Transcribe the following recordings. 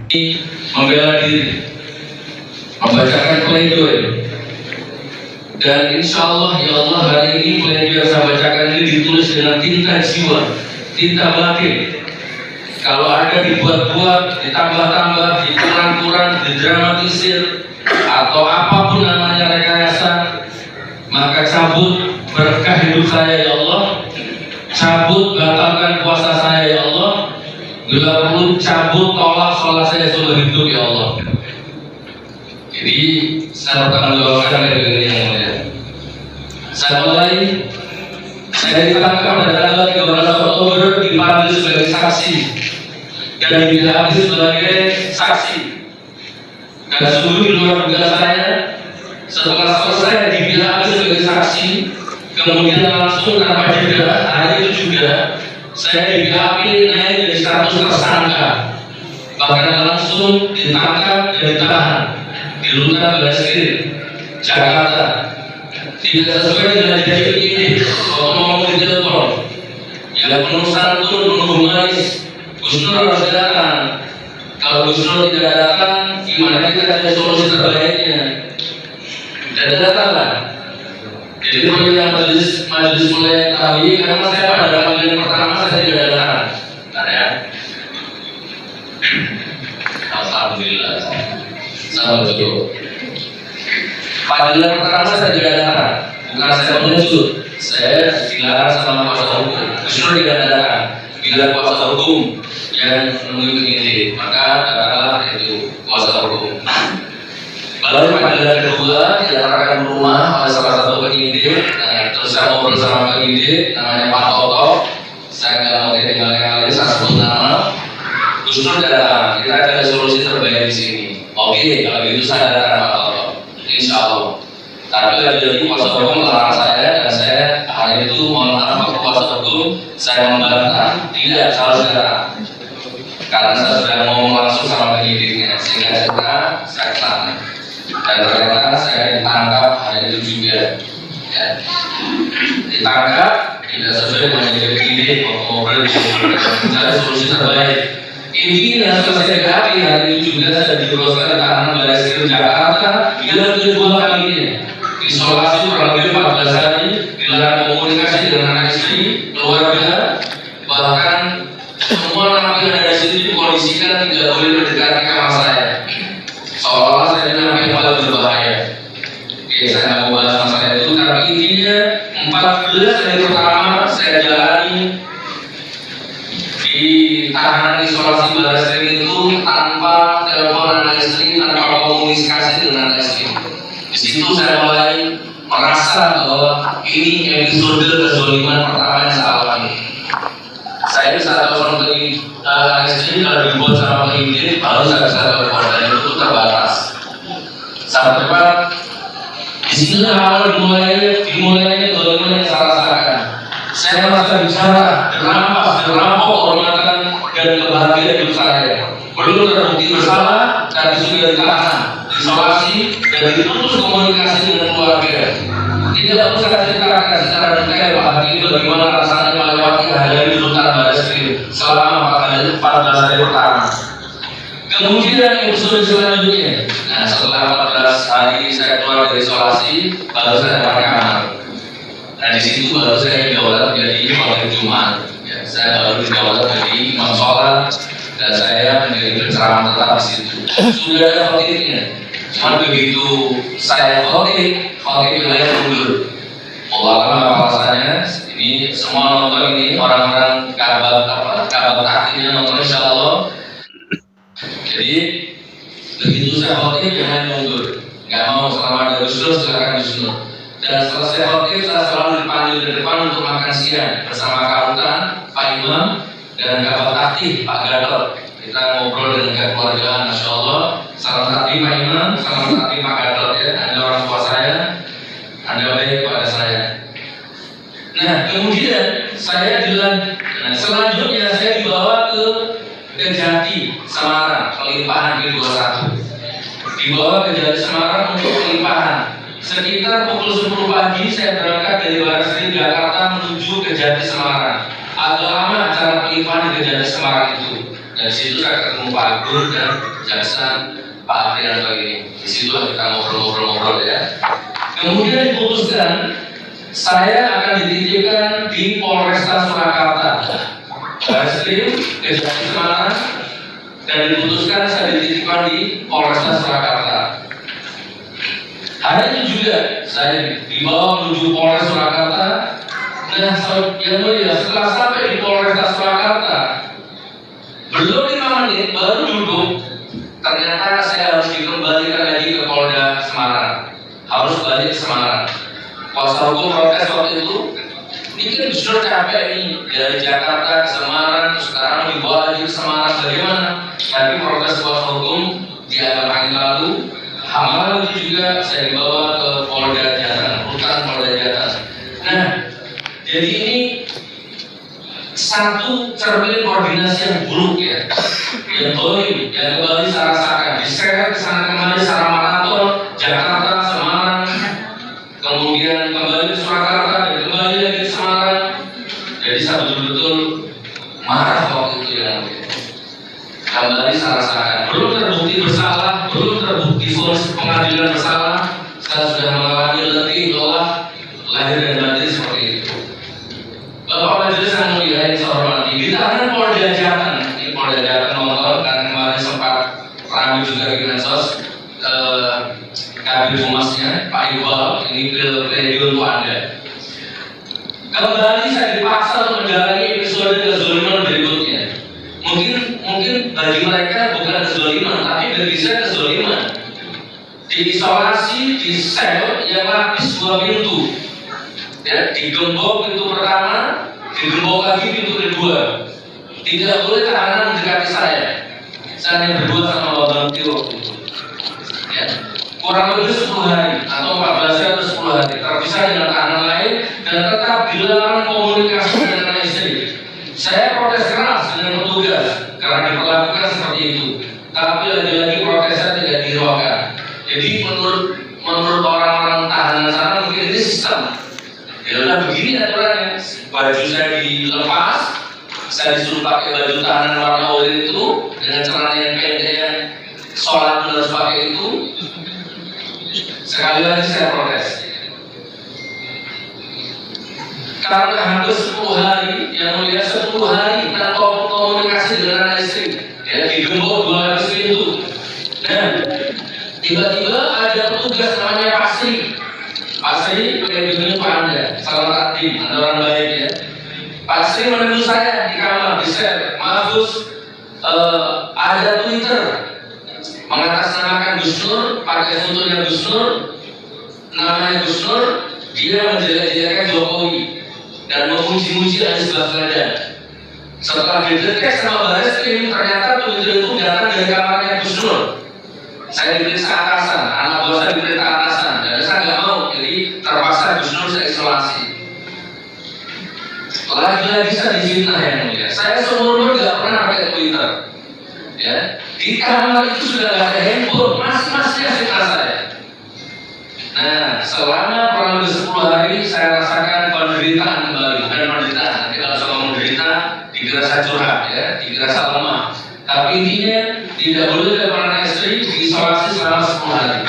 membela diri, membacakan pledoi, dan insya Allah ya Allah hari ini pledoi yang saya bacakan ini ditulis dengan tinta jiwa, tinta batin. Kalau ada dibuat-buat, ditambah-tambah, dikurang-kurang, didramatisir, atau apapun namanya rekayasa, maka cabut berkah hidup saya ya Allah, cabut batalkan puasa saya ya Allah, bila perlu cabut tolak sholat saya seumur hidup ya Allah. Jadi saya bertanggung jawabkan dari yang mulia. Saya mulai, saya ditangkap pada tanggal 13 Oktober dipanggil sebagai saksi dan dipanggil sebagai saksi. Dan sungguh di luar dugaan saya, setelah selesai dipanggil sebagai saksi, kemudian langsung tanpa jeda hari itu juga saya dipanggil naik dari status tersangka, bahkan langsung ditangkap dan ditahan di Rutan Bareskrim Jakarta. Tidak sesuai dengan janji ini, ngomong di telepon, yang penuh santun, penuh humanis. Gus Nur harus datang. Kalau Gus Nur tidak datang, gimana kita ada solusi terbaiknya? Dan datanglah. Jadi perlu yang majelis mulai ketahui, karena saya pada panggilan pertama saya tidak datang. Bentar ya. Alhamdulillah. Salam dulu. Panggilan pertama saya tidak datang, bukan saya menuntut, saya dilarang sama kuasa hukum. Gus Nur tidak datang. Bila kuasa hukum yang menemui penyidik, maka datanglah itu kuasa hukum. Lalu panggilan kedua diantarkan rumah oleh salah satu penyidik. Nah, terus saya ngobrol sama penyidik, namanya Pak Toto. Saya nggak mau tinggal-tinggal, saya sebut nama. Gus Nur tidak datang. Kita ada solusi terbaik di sini. Oke, kalau gitu saya datang Pak Toto. Insya Allah. Tapi jadi kuasa hukum melarang saya, dan saya hari itu mohon maaf ke kuasa hukum, saya membantah tidak harus datang, karena saya sudah ngomong langsung sama penyidiknya, sehingga saya kesana. Dan ternyata saya ditangkap hari itu juga, ya. Ditangkap tidak sesuai dengan janji penyidik, ngobrol di sini, mencari solusi terbaik. Intinya selesai hari itu juga saya diteruskan tahanan Bareskrim Jakarta dengan kedua kalinya. Isolasi kurang lebih 14 hari, dilarang komunikasi dengan anak istri, keluarga, bahkan semua napi yang ada di sini dikondisikan tidak boleh mendekati kamar saya, seolah-olah saya napi yang paling berbahaya. Oke, saya nggak mau bahas masalah itu, tapi intinya 14 hari pertama saya jalani di tahanan isolasi Bareskrim itu tanpa telepon anak istri, tanpa komunikasi dengan anak istri. Di situ saya mulai merasa bahwa ini episode kezaliman pertama yang saya alami. Saya bisa telepon ke anak istri, kalau dibuat sama penyidik baru saya bisa telepon, dan itu terbatas. Sampai cepat di sini awal dimulainya kezaliman yang saya rasakan. Saya merasa bicara, dirampok kehormatan dan kebahagiaan hidup saya. Belum terbukti bersalah, tapi sudah ditahan, isolasi, dan diputus komunikasi dengan keluarga. Tidak usah saya ceritakan secara detail Pak Hakim bagaimana rasanya melewati hari di Rutan Bareskrim selama 14 hari pertama. Kemudian episode selanjutnya, nah setelah 14 hari saya keluar dari isolasi, baru saya dapat kamar. Nah di situ baru saya didaulat menjadi khotib Jumat. Ya, saya baru didaulat menjadi imam sholat, dan saya menjadi penceramah tetap di situ. Sudah ada khotibnya. Cuma begitu saya khotib wilayah mundur. Allah alasannya, ini semua nonton ini orang-orang kabar akhirnya nonton insya Allah. Jadi begitu saya khotib jangan mundur, nggak mau selama ada Gus Nur silakan Gus Nur. Dan setelah saya khotib saya selalu dipanggil ke depan untuk makan siang bersama Karutan, Pak Imam, dan Kabar Taktih Pak Gatot. Kita ngobrol dengan kekeluargaan, Masya Allah. Salam hati Pak Imam, salam hati Pak Gatot ya. Anda orang tua saya, Anda baik kepada saya. Nah kemudian saya selanjutnya saya dibawa ke Kejati Semarang, pelimpahan G21. Dibawa ke Kejati Semarang untuk pelimpahan. Sekitar pukul 10 pagi saya berangkat dari Bareskrim Jakarta menuju Kejati Semarang. Agak lama acara pelimpahan di Kejati Semarang itu. Dari situ saya ketemu Pak Agur dan jaksa Pak Aprianto ini. Di situ kita ngobrol-ngobrol ya. Kemudian diputuskan saya akan dititipkan di Polresta Surakarta, Bareskrim Kejati Semarang, dan diputuskan saya dititipkan di Polresta Surakarta. Hari itu juga saya dibawa menuju Polres Surakarta. Nah, yang mulia, setelah sampai di Polresta Surakarta, belum 5 menit baru duduk, ternyata saya harus dikembalikan lagi ke Polda Semarang. Harus balik ke Semarang. Kuasa hukum protes waktu itu, ini kan justru capek nih, dari Jakarta ke Semarang, terus sekarang dibawa lagi ke Semarang, bagaimana? Tapi protes kuasa hukum dianggap angin lalu. Malam itu juga saya dibawa ke Polda Jateng, rutan Polda Jateng. Nah, jadi ini satu cermin koordinasi yang buruk ya, yang dolim, yang kembali saya rasakan, diseret ke sana kemari secara maraton, Jakarta, Semarang, kemudian kembali ke Surakarta, dan kembali lagi ke Semarang. Jadi saya betul-betul marah waktu itu ya. Kembali saya rasakan, belum terbukti bersalah, belum terbukti vonis pengadilan bersalah, saya sudah mengalami letih, lelah, lahir dan batin seperti itu. Bapak Majelis yang mulia yang saya hormati, di tahanan Polda Jateng, ini Polda Jateng nonton karena kemarin sempat ramai juga di medsos, Kabir Humasnya Pak Iqbal, ini video untuk Anda. Kembali saya dipaksa untuk menjalani episode kezaliman berikutnya. Mungkin bagi mereka bukan kezaliman, tapi bagi saya kezaliman. Diisolasi di sel yang lapis 2 pintu. Ya, digembok pintu pertama, digembok lagi pintu kedua. Tidak boleh tahanan mendekati saya. Saya hanya berdua sama Bambang Tio waktu itu. Ya, kurang lebih 10 hari atau 14 hari atau 10 hari terpisah dengan tahanan lain dan tetap dilarang komunikasi dengan istri. Saya protes keras dengan petugas karena diperlakukan seperti itu. Tapi lagi-lagi protesnya tidak dihiraukan. Jadi menurut orang-orang tahanan sana mungkin ini sistem. Ya udah begini aturannya, baju saya dilepas, saya disuruh pakai baju tahanan warna oranye itu dengan celana yang pendek yang sholat harus pakai itu. Sekali lagi saya protes. Karena hampir 10 hari, yang mulia 10 hari tanpa komunikasi dengan istri, ya digembok 2 lapis pintu. Dan tiba-tiba ada petugas namanya Pasri. Pasri pengen Pak Anda, salam takdim, Anda orang baik ya. Pasri menemukan saya di kamar, di sel. Maaf Gus, ada Twitter mengatasnamakan Gus Nur, pakai fotonya Gus Nur, namanya Gus Nur, dia menjelek-jelekan Jokowi dan memuji-muji Anies Baswedan. Setelah didetek sama Bareskrim, ternyata Twitter itu datang dari kamarnya Gus Nur. Saya diperiksa atasan, anak buah saya diperiksa atasan, dan saya nggak mau, jadi terpaksa Gus Nur saya isolasi. Lagi-lagi saya difitnah yang mulia. Saya seumur nggak pernah pakai Twitter. Ya, di kamar itu sudah nggak ada handphone, masih fitnah saya. Nah, selama kurang lebih 10 hari saya rasakan penderitaan kembali, bukan penderitaan. Nanti kalau saya menderita, dikira saya curhat, ya, dikira saya lemah. Tapi intinya tidak boleh ada istri diisolasi selama 10 hari.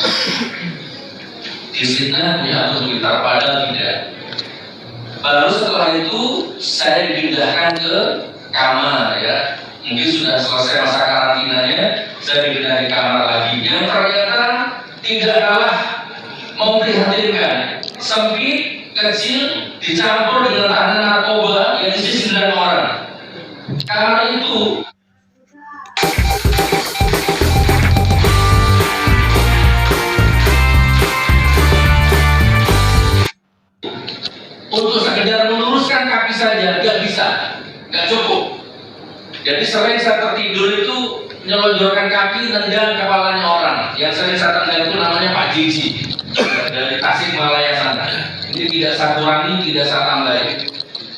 Difitnah punya akun Twitter, padahal tidak. Baru setelah itu saya dipindahkan ke kamar, ya. Mungkin sudah selesai masa karantinanya, saya dipindah ke kamar lagi. Yang ternyata tidak kalah memprihatinkan, sempit, kecil, dicampur dengan tahanan narkoba yang isi 9 orang. Karena itu untuk sekedar meluruskan kaki saja nggak bisa, nggak cukup. Jadi sering saya tertidur itu nyelonjorkan kaki nendang kepalanya orang. Yang sering saya tendang itu namanya Pak Jiji dari Tasikmalaya sana. Ini tidak saya kurangi, tidak saya tambahin.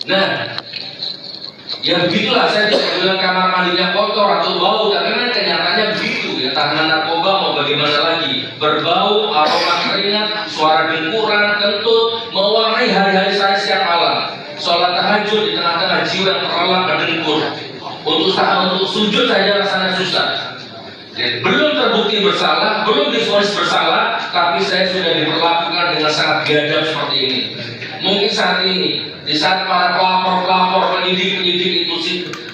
Nah, ya begitulah, saya tidak bilang kamar mandinya kotor atau bau, tapi memang kenyataannya begitu ya. Tahanan narkoba mau bagaimana lagi, berbau, aroma keringat, suara dengkuran, kentut, mewarnai hari-hari saya setiap malam. Sholat tahajud di tengah-tengah jiwa yang terlelap berdengkur. Untuk sujud saja rasanya susah. Jadi, belum terbukti bersalah, belum divonis bersalah, tapi saya sudah diperlakukan dengan sangat biadab seperti ini. Mungkin saat ini, di saat para pelapor-pelapor, penyidik-penyidik itu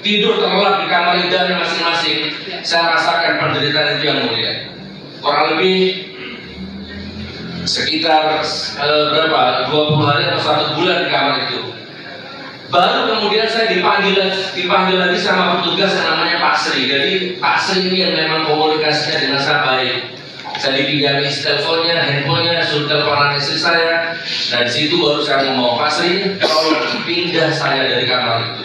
tidur terlelap di kamar idahnya masing-masing, saya rasakan penderitaan itu yang mulia. Kurang lebih sekitar 20 hari atau 1 bulan di kamar itu. Baru kemudian saya dipanggil lagi sama petugas yang namanya Pak Sri. Jadi Pak Sri ini yang memang komunikasinya dengan saya baik. Saya dipinjami teleponnya, handphonenya, suruh teleponan istri saya. Dan di situ baru saya ngomong, Pak Sri, tolong pindah saya dari kamar itu.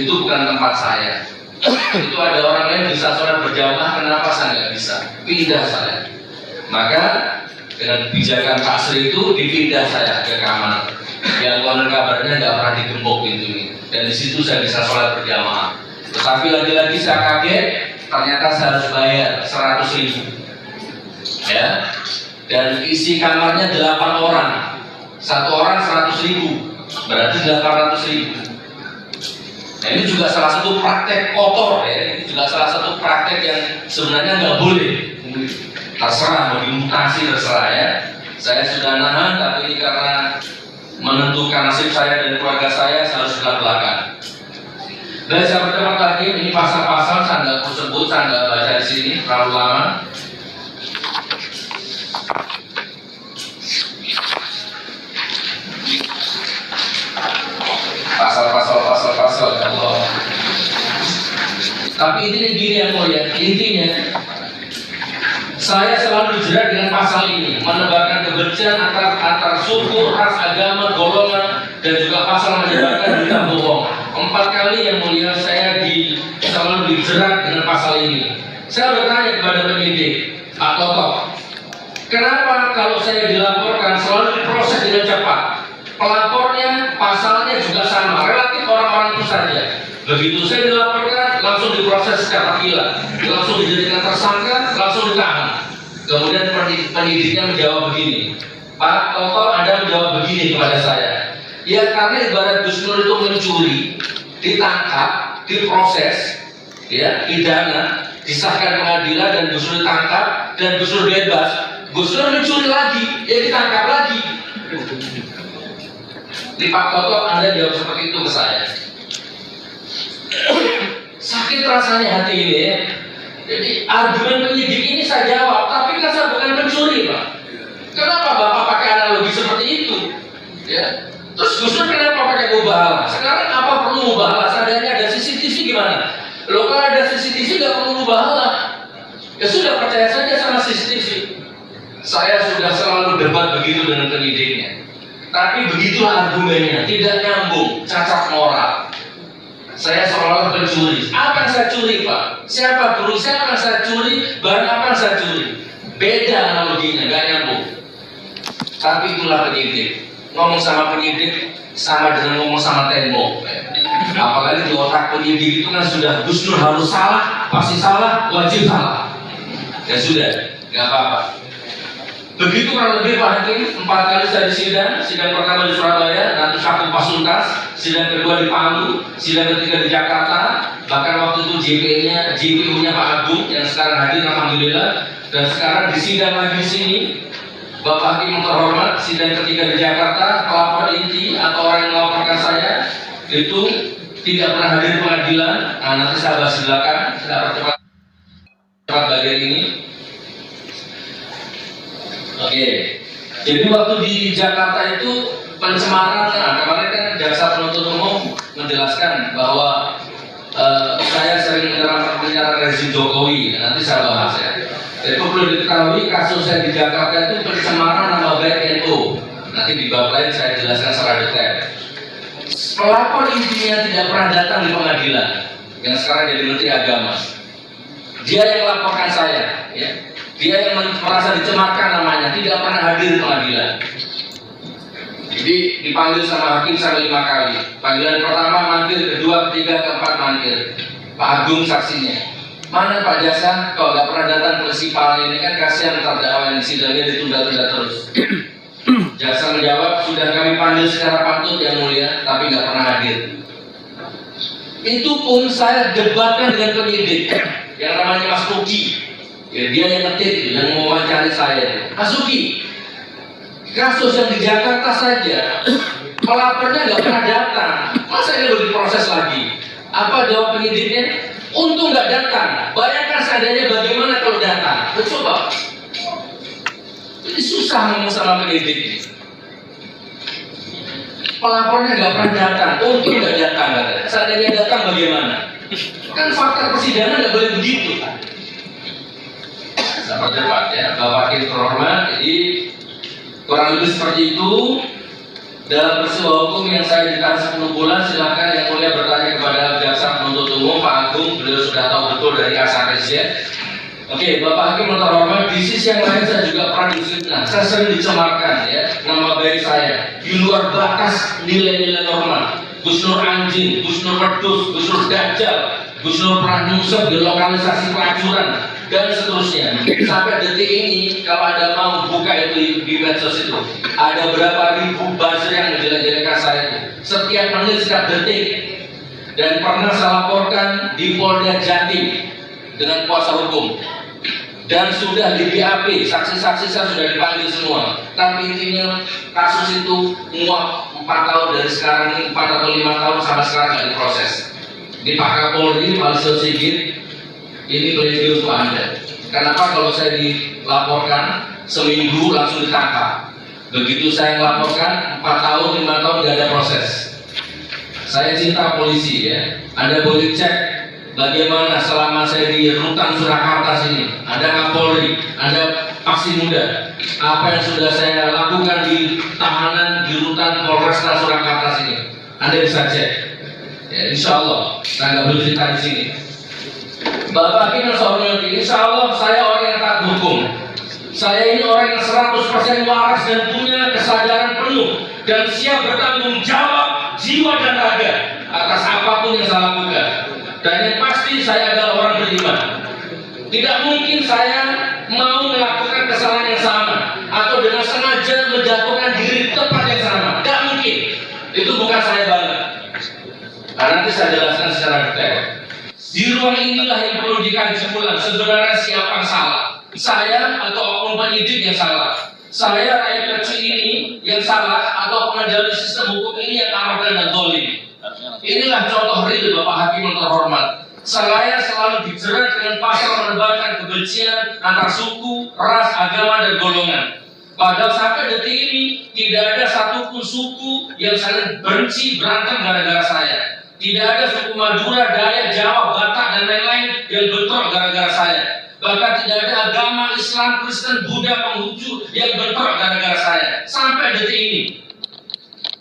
Itu bukan tempat saya. Itu ada orang lain bisa sholat berjamaah, kenapa saya nggak bisa? Pindah saya. Maka dengan kebijakan Pak Sri itu dipindah saya ke kamar. Yang konon kabarnya nggak pernah digembok pintunya. Dan di situ saya bisa sholat berjamaah. Tetapi lagi-lagi saya kaget, ternyata saya harus bayar 100.000. Ya, dan isi kamarnya 8 orang. 1 orang 100.000, berarti 800.000. Nah, ini juga salah satu praktek kotor ya. Ini juga salah satu praktek yang sebenarnya nggak boleh. Terserah mau dimutasi, terserah ya. Saya sudah nahan, tapi ini karena menentukan nasib saya dan keluarga saya harus belak-belakan. Dan saya berdebat lagi, ini pasal-pasal saya nggak mau sebut, saya nggak baca di sini terlalu lama. Pasal ya Allah. Tapi intinya gini yang mulia, intinya saya selalu dijerat dengan pasal ini, menebarkan kebencian antar suku, ras, agama, golongan, dan juga pasal menyebarkan berita bohong. 4 kali yang mulia saya selalu dijerat dengan pasal ini. Saya bertanya kepada penyidik, Pak Toto, kenapa kalau saya dilaporkan selalu diproses dengan cepat? Pelapornya, pasalnya juga sama, relatif orang-orang itu saja. Begitu saya dilaporkan, langsung diproses secara kilat, langsung dijadikan tersangka, langsung ditahan. Kemudian penyidiknya menjawab begini, Pak Toto, Anda menjawab begini kepada saya. Ya karena ibarat Gus Nur itu mencuri, ditangkap, diproses, ya pidana, disahkan pengadilan dan Gus Nur ditangkap dan Gus Nur bebas. Gus Nur mencuri lagi, ya ditangkap lagi. Di Pak Toto, Anda jawab seperti itu ke saya. Sakit rasanya hati ini ya. Jadi argumen penyidik ini saya jawab, tapi kan saya bukan pencuri Pak. Kenapa Bapak pakai analogi seperti itu? Ya. Terus Gus Dur kenapa pakai mubahalah? Sekarang apa perlu mubahalah? Seandainya ada CCTV gimana? Loh kalau ada CCTV nggak perlu mubahalah. Ya sudah, percaya saja sama CCTV. Saya sudah selalu debat begitu dengan penyidiknya. Tapi begitulah argumennya, tidak nyambung, cacat moral. Saya seolah pencuri. Apa yang saya curi Pak? Siapa curi? Siapa yang saya curi? Barang apa yang saya curi? Beda analoginya, nggak nyambung. Tapi itulah penyidik. Ngomong sama penyidik sama dengan ngomong sama tembok. Apalagi di otak penyidik itu kan sudah Gus Nur harus salah, pasti salah, wajib salah. Ya sudah, nggak apa-apa. Begitu kurang lebih Pak Hakim, 4 kali saya sidang pertama di Surabaya, nanti satu Pasuntas, sidang kedua di Palu, sidang ketiga di Jakarta, bahkan waktu itu JPU-nya Pak Agung yang sekarang hadir alhamdulillah, dan sekarang disidang lagi di sini. Bapak Hakim yang terhormat, sidang ketiga di Jakarta, pelapor inti atau orang yang melaporkan saya itu tidak pernah hadir di pengadilan. Nah, nanti saya bahas di belakang, saya percepat bagian ini. Oke, jadi waktu di Jakarta itu pencemaran, kemarin kan jaksa penuntut umum menjelaskan bahwa saya sering menyerang rezim Jokowi, nanti saya bahas ya. Jadi perlu diketahui kasus saya di Jakarta itu pencemaran nama baik NU. Nanti di bab lain saya jelaskan secara detail. Pelapor intinya tidak pernah datang di pengadilan, yang sekarang jadi Menteri Agama. Dia yang laporkan saya, ya. Dia yang merasa dicemarkan namanya, tidak pernah hadir di pengadilan. Jadi dipanggil sama hakim sampai 5 kali. Panggilan pertama manggil, kedua, ketiga, keempat manggil. Pak Agung saksinya. Mana Pak Jaksa? Kalau nggak pernah datang prinsipal ini kan kasihan terdakwa yang sidangnya ditunda-tunda terus. Jaksa menjawab, sudah kami panggil secara patut yang mulia, tapi nggak pernah hadir. Itu pun saya debatkan dengan penyidik yang namanya Mas Tuki. Ya, dia yang ngetik, yang mau wawancari saya. Mas Tuki, kasus yang di Jakarta saja, pelapornya nggak pernah datang. Masa ini belum diproses lagi? Apa jawab penyidiknya? Untung nggak datang. Bayangkan seandainya bagaimana kalau datang. Coba. Jadi susah ngomong sama penyidik ini. Pelapornya nggak pernah datang, untung nggak datang. Seandainya datang bagaimana? Kan fakta persidangan nggak boleh begitu. Sahabat debat ya, Bapak Hakim terhormat. Jadi kurang lebih seperti itu. Dalam peristiwa hukum yang saya ditahan 10 bulan, silakan yang mulia bertanya kepada jaksa penuntut umum Pak Agung. Beliau sudah tahu betul dari A sampai Z. Oke, Bapak Hakim terhormat, di sisi yang lain saya juga pernah difitnah. Saya sering dicemarkan ya, nama baik saya di luar batas nilai-nilai normal. Gus Nur anjing, Gus Nur pedus, Gus Nur dajjal, Gus Nur pernah nyusup di lokalisasi pelacuran dan seterusnya. Sampai detik ini, kalau Anda mau buka itu di medsos itu, ada berapa ribu buzzer yang menjelek-jelekan saya itu. Setiap menit, setiap detik. Dan pernah saya laporkan di Polda Jatim dengan kuasa hukum. Dan sudah di BAP, saksi-saksi saya sudah dipanggil semua. Tapi intinya kasus itu muak 4 tahun dari sekarang ini, 4 atau 5 tahun sampai sekarang tidak diproses. Di Pak Kapolri, Pak Listio Sigit, ini pledoi untuk Anda. Kenapa kalau saya dilaporkan seminggu langsung ditangkap? Begitu saya melaporkan 4 tahun, 5 tahun tidak ada proses. Saya cinta polisi ya. Anda boleh cek bagaimana selama saya di rutan Surakarta sini, ada Kapolri, ada Paksi Muda, apa yang sudah saya lakukan di tahanan di rutan Polresta Surakarta sini, Anda bisa cek. Ya, insya Allah, saya nggak boleh cerita di sini. Bapak Hakim yang saya hormati, insya Allah saya orang yang taat hukum. Saya ini orang yang 100% waras dan punya kesadaran penuh dan siap bertanggung jawab jiwa dan raga atas apapun yang saya lakukan. Dan yang pasti saya adalah orang beriman. Tidak mungkin saya mau melakukan kesalahan yang sama atau dengan sengaja menjatuhkan diri di tempat yang sama. Tidak mungkin. Itu bukan saya banget. Nah, nanti saya jelaskan secara detail. Di ruang inilah yang perlu dikaji ulang sebenarnya siapa yang salah. Saya atau oknum penyidik yang salah. Saya rakyat kecil ini yang salah atau pengendali sistem hukum ini yang arogan dan zalim. Inilah contoh real Bapak Hakim yang terhormat. Saya selalu dijerat dengan pasal menebarkan kebencian antar suku, ras, agama, dan golongan. Padahal sampai detik ini tidak ada satupun suku yang saling benci berantem gara-gara saya. Tidak ada suku Madura, Dayak, Jawa, Batak, dan lain-lain yang bentrok gara-gara saya. Bahkan tidak ada agama Islam, Kristen, Buddha, Konghucu yang bentrok gara-gara saya. Sampai detik ini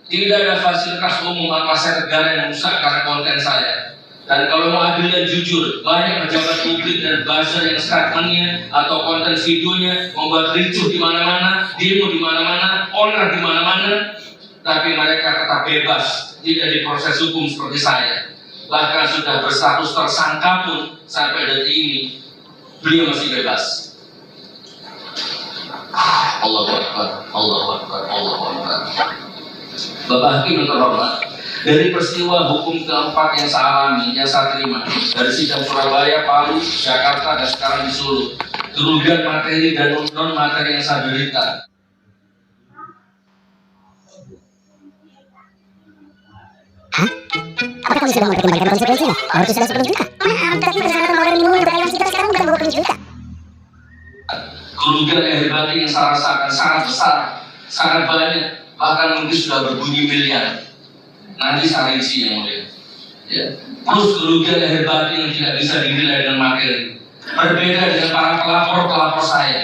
tidak ada fasilitas umum atau aset negara yang rusak karena konten saya. Dan kalau mau adil dan jujur, banyak pejabat publik dan buzzer yang statementnya atau konten videonya membuat ricuh di mana-mana, demo di mana-mana, onar di mana-mana, tapi mereka tetap bebas, tidak diproses hukum seperti saya. Bahkan sudah berstatus tersangka pun sampai detik ini beliau masih bebas. Allahu Akbar, Allahu Akbar, Allahu Akbar. Bapak Hakim yang terhormat, dari peristiwa hukum keempat yang saya alami, yang saya terima dari sidang Surabaya, Palu, Jakarta, dan sekarang di Solo, kerugian materi dan non materi yang saya derita. Apakah kamu sudah mempertimbangkan konsekuensinya? Harus sudah 10 juta. Maaf, tapi berdasarkan modal minimum untuk aliansi kita sekarang bukan 20 juta. Kerugian yang hebat yang saya rasakan sangat besar, sangat banyak, bahkan mungkin sudah berbunyi miliar. Nanti saya rinci yang mulia. Ya. Plus kerugian yang hebat yang tidak bisa dinilai dengan materi. Berbeda dengan para pelapor saya,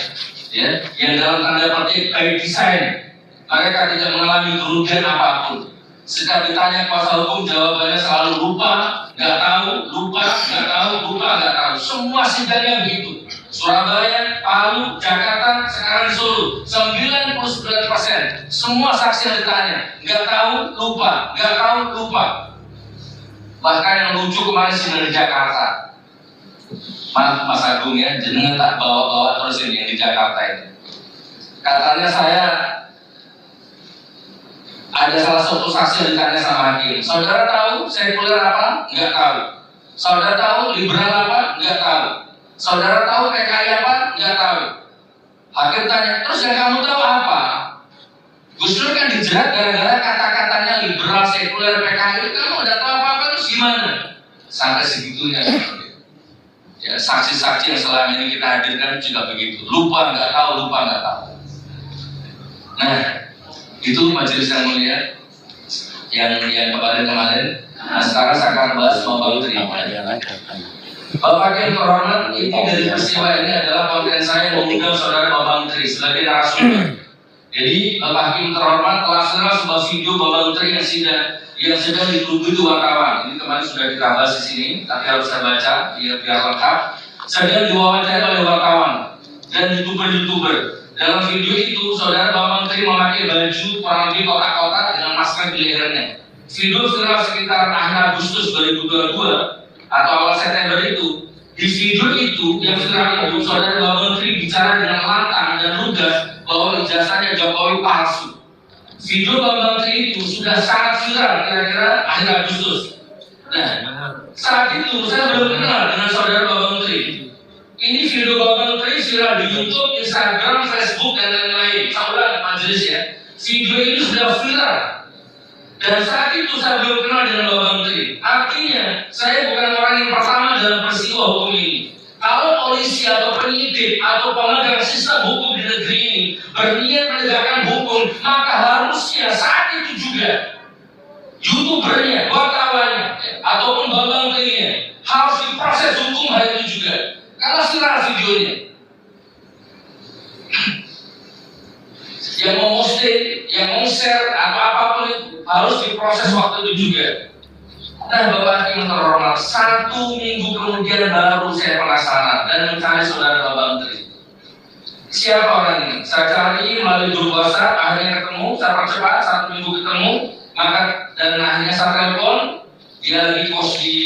ya, yang dalam tanda petik by design, mereka tidak mengalami kerugian apapun. Setiap ditanya kuasa hukum, jawabannya selalu lupa, nggak tahu, lupa, nggak tahu, lupa, nggak tahu. Semua sidangnya begitu. Surabaya, Palu, Jakarta, sekarang Solo, 99%. Semua saksi yang ditanya, nggak tahu, lupa, nggak tahu, lupa. Bahkan yang lucu kemarin sidang di Jakarta. Maaf Mas Agung ya, jenengan tak bawa-bawa terus ini yang di Jakarta ini. Katanya saya Ada salah satu saksi yang ditanya sama hakim, saudara tahu sekuler apa? Enggak tahu. Saudara tahu liberal apa? Enggak tahu. Saudara tahu PKI apa? Enggak tahu. Hakim tanya, terus yang kamu tahu apa? Gus Dur kan dijerat gara-gara kata-katanya liberal, sekuler, PKI. Kamu udah tahu apa-apa, terus gimana? Sampai segitunya. Ya, saksi-saksi yang selama ini kita hadirkan juga begitu. Lupa nggak tahu. Nah, itu majelis yang mulia yang kemarin. Nah, sekarang saya akan bahas Bambang Tri. Bapak yang terhormat, ini dari peristiwa ini adalah konten saya mengundang saudara Bambang Tri sebagai narasumber. Jadi Bapak Hakim terhormat telah viral sebuah video Bambang Tri yang sedang dituduh itu wartawan. Ini kemarin sudah kita bahas di sini, tapi harus saya baca biar lengkap. Sedang diwawancara oleh wartawan dan youtuber. Dalam video itu, saudara Bambang Tri memakai baju kurang lebih kotak-kotak dengan masker di lehernya. Video viral sekitar akhir Agustus 2022 atau awal September itu. Di video itu, yang viral itu, saudara Bambang Tri bicara dengan lantang dan lugas bahwa ijazahnya Jokowi palsu. Video Bambang Tri itu sudah sangat viral kira-kira akhir Agustus. Nah, saat itu saya belum kenal dengan saudara Bambang Tri. Ini video Bambang Tri viral di YouTube, Instagram, Facebook, dan lain-lain. Saya ulang majelis ya. Video ini sudah viral. Dan saat itu saya belum kenal dengan Bambang Tri. Artinya, saya bukan orang yang pertama dalam peristiwa hukum ini. Kalau polisi atau penyidik atau pemegang sistem hukum di negeri ini berniat menegakkan hukum, maka harusnya saat itu juga youtubernya, wartawannya, ataupun Bambang Tri-nya harus diproses hukum hari itu juga. Karena viral videonya. Yang memposting, yang share atau apapun itu harus diproses waktu itu juga. Nah, Bapak Hakim terhormat, 1 minggu kemudian baru saya penasaran dan mencari saudara Bambang Tri. Siapa orang ini? Saya cari melalui grup WhatsApp, akhirnya ketemu, saya percepat 1 minggu ketemu, maka dan akhirnya saya telepon, dia lagi kos di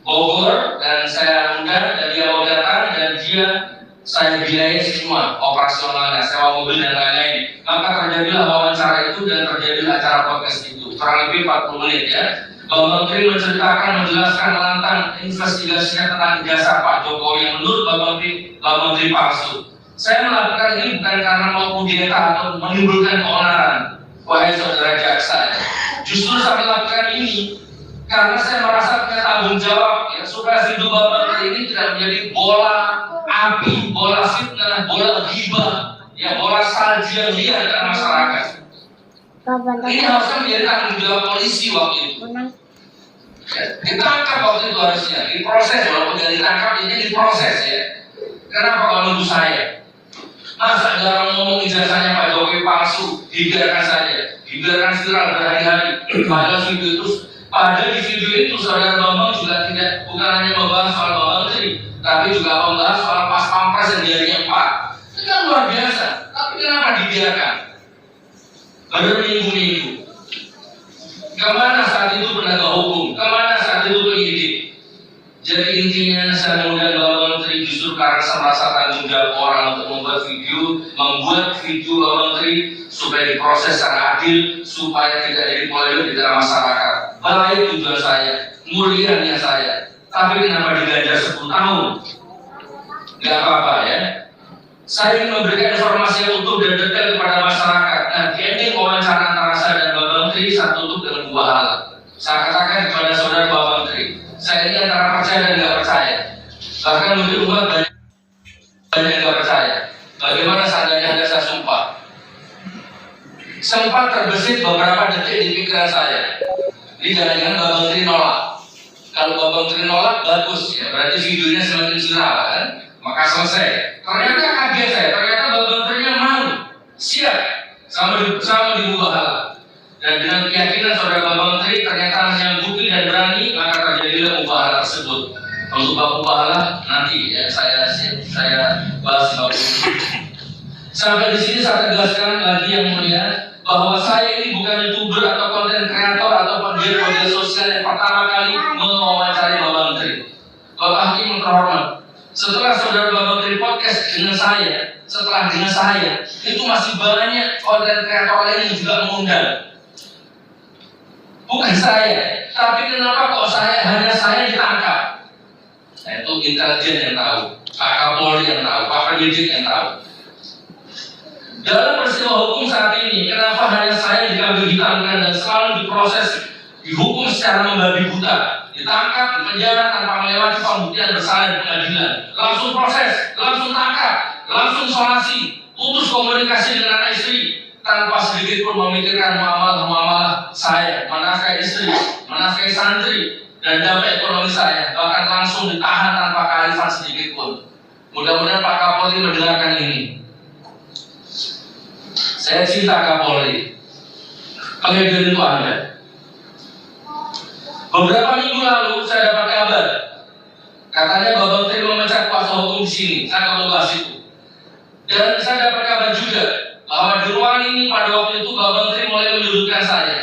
Bogor dan saya undang dan dia mau datang dan saya biayai semua operasionalnya, sewa mobil dan lain-lain. Maka terjadilah wawancara itu dan terjadilah acara podcast itu, kurang lebih 40 menit ya. Bambang Tri menjelaskan lantang investigasinya tentang ijazah Pak Jokowi yang menurut Bambang Tri palsu. Saya melakukan ini bukan karena mau kudeta atau menimbulkan keonaran, wahai saudara jaksa. Justru saya melakukan ini karena saya merasa punya tanggung jawab ya, supaya video Bambang Tri ini tidak menjadi bola api, bola fitnah, bola ghibah, ya bola salju yang liar di masyarakat. Ini harusnya menjadi tanggung jawab polisi waktu itu. Ya, ditangkap waktu itu harusnya, diproses, walaupun tidak ditangkap ini diproses ya. Kenapa kalau nunggu saya? Masa jarang ngomong ijazahnya Pak Jokowi palsu, dibiarkan saja, dibiarkan viral berhari-hari. Padahal di video itu saudara Bambang juga bukan hanya membahas soal Bambang Tri, tapi juga membahas soal pas pampres yang jadinya 4. Itu kan luar biasa. Tapi kenapa dibiarkan? Berminggu-minggu. Kemana saat itu penegak hukum? Kemana saat itu penyidik? Jadi intinya saya mengundang Bambang Tri justru karena saya merasa tanggung jawab orang untuk membuat video Bambang Tri supaya diproses secara adil, supaya tidak jadi polemik di tengah masyarakat. Baik tujuan saya, mulia niat saya. Tapi kenapa diganjar 10 tahun? Gak apa-apa ya. Saya ingin memberikan informasi yang utuh dan detail kepada masyarakat. Nah, di ending wawancara antara saya dan Bambang Tri, saya tutup dengan 2 hal. Saya katakan kepada saudara Bambang Tri, saya ini antara percaya dan tidak percaya. Bahkan mungkin umat banyak yang tidak percaya. Bagaimana seandainya Anda saya sumpah? Sempat terbesit beberapa detik di pikiran saya. Ini jangan-jangan Bambang Tri nolak. Kalau Bambang Tri nolak, bagus ya. Berarti videonya semakin viral kan? Maka selesai. Ternyata kaget saya. Ternyata Bambang Tri-nya mau, siap, sama diubah hal. Dan dengan keyakinan saudara Bambang Tri ternyata menyanggupi dan berani, maka terjadilah ubahan tersebut. Untuk bab ubahan nanti ya saya bahas bab ini. Sampai di sini saya tegaskan lagi yang mulia bahwa saya ini bukan YouTuber atau konten kreator atau penggiat media sosial yang pertama kali mewawancari Bambang Tri. Bapak Hakim terhormat, setelah saudara Bambang Tri podcast dengan saya, itu masih banyak konten kreator lain yang juga mengundang. bukan saya. Tapi kenapa kok hanya saya ditangkap? Nah, itu intelijen yang tahu, Pak Kapolri yang tahu, Pak Penyidik yang tahu. Dalam peristiwa hukum saat ini, kenapa hanya saya dikambing hitamkan dan selalu diproses, dihukum secara membabi buta, ditangkap, dipenjara tanpa melewati pembuktian bersalah di pengadilan, langsung proses, langsung tangkap, langsung isolasi, putus komunikasi dengan anak istri, tanpa sedikit pun memikirkan muamalah saya, menafkahi istri, menafkahi santri, dan dampak ekonomi saya, bahkan langsung ditahan tanpa kearifan sedikit pun. Mudah-mudahan Pak Kapolri mendengarkan ini. Saya cinta Kapolri. Pengedian itu ada. Beberapa minggu lalu saya dapat kabar, katanya Bapak Menteri memecat kuasa hukum di sini. Saya akan membahas itu. Dan saya dapat kabar juga bahwa di ruang ini pada waktu itu Bapak Menteri mulai menyudutkan saya.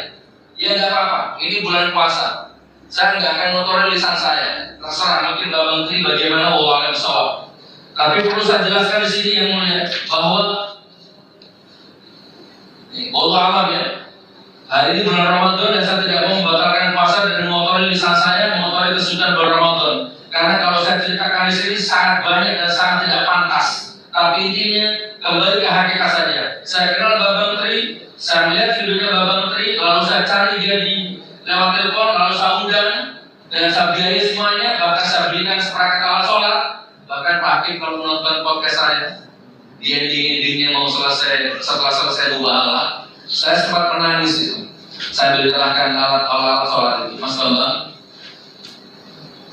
Ya nggak apa-apa, ini bulan puasa. Saya nggak akan ngotorin lisan saya. Terserah mungkin Bapak Menteri bagaimana wawalan soal. Tapi perlu saya jelaskan di sini yang mulia bahwa Allah alam ya. Hari ini bulan Ramadan dan saya tidak mau membatalkan puasa dan mengotori lisan saya, mengotori kesucian bulan Ramadan. Karena kalau saya ceritakan di sini sangat banyak dan sangat tidak pantas. Tapi intinya kembali ke hakikat saja. Saya kenal Bapak Menteri, saya melihat videonya Bapak Menteri, lalu saya cari dia di lewat telepon, lalu saya undang dan saya biayai semuanya, bahkan saya belikan seperangkat alat sholat. Bahkan Pak Hakim kalau menonton podcast saya, di ending-endingnya mau selesai, setelah selesai mubahalah, saya sempat menangis itu. Saya berikan alat sholat itu, Mas Bambang.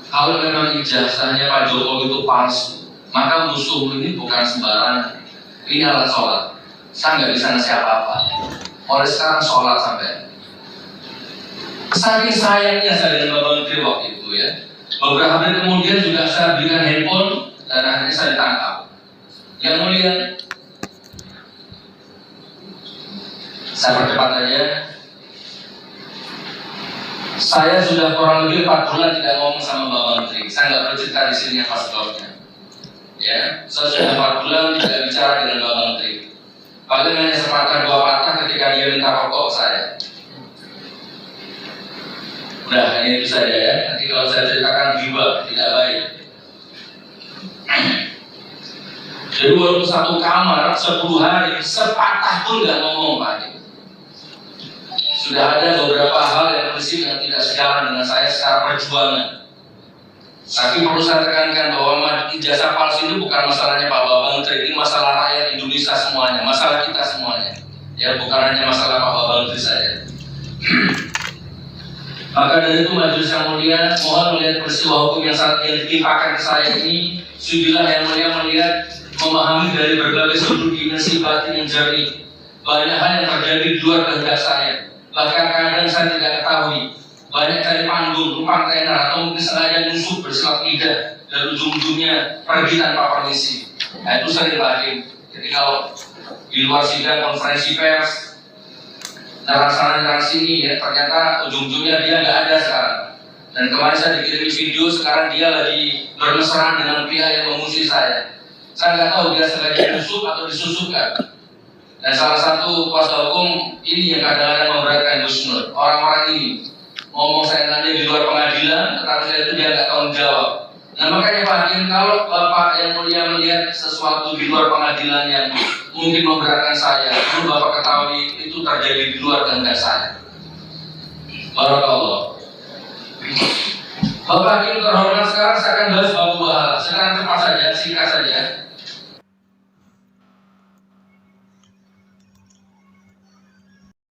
Kalau memang ijazahnya Pak Jokowi itu palsu, maka musuh ini bukan sembarangan. Ini alat sholat. Saya nggak bisa ngasih apa-apa. Oleh sekarang sholat sampai. Saking sayangnya saya dengan Bapak Menteri waktu itu ya. Beberapa hari kemudian juga saya berikan handphone dan akhirnya saya ditangkap. Yang mulia, saya percepat aja. Saya sudah kurang lebih 4 bulan tidak ngomong sama Bapak Menteri. Saya nggak perlu cerita di sini apa sebabnya. Ya, saya sudah 4 bulan tidak bicara dengan Bapak Menteri. Paling hanya sepatah dua patah ketika dia minta rokok saya. Udah, hanya itu saja ya. Nanti kalau saya ceritakan juga tidak baik. Jadi walaupun satu kamar 10 hari, sepatah pun nggak ngomong Pak. Sudah ada beberapa hal yang prinsip yang tidak sejalan dengan saya secara perjuangan. Tapi perlu saya tekankan bahwa ijazah palsu itu bukan masalahnya Pak Bapak Menteri, ini masalah rakyat Indonesia semuanya, masalah kita semuanya. Ya, bukan hanya masalah Pak Bapak Menteri saja. Maka dari itu majelis yang mulia, mohon melihat peristiwa hukum yang saat ini ditimpakan ke saya ini, sudilah yang mulia melihat, memahami dari berbagai sudut dimensi batin yang jernih. Banyak hal yang terjadi di luar kehendak saya. Bahkan kadang saya tidak ketahui. Banyak cari panggung, numpang tenar, atau mungkin sengaja nusuk bersilat lidah dan ujung-ujungnya pergi tanpa permisi. Nah, itu sering lagi. Jadi kalau di luar sidang konferensi pers, sana sini ya, ternyata ujung-ujungnya dia nggak ada sekarang. Dan kemarin saya dikirim video, sekarang dia lagi bermesraan dengan pihak yang mengusir saya. Saya nggak tahu dia sengaja nusuk atau disusupkan. Dan salah satu kuasa hukum ini yang kadang-kadang memberatkan Gus Nur. Orang-orang ini ngomong saya nanti di luar pengadilan, tetapi saya itu dia nggak tanggung jawab. Nah makanya Pak Hakim, kalau Bapak yang mulia melihat sesuatu di luar pengadilan yang mungkin memberatkan saya, perlu Bapak ketahui itu terjadi di luar kehendak saya. Barakallah. Bapak Hakim terhormat, sekarang saya akan bahas bab mubahalah. Sekarang cepat saja, singkat saja.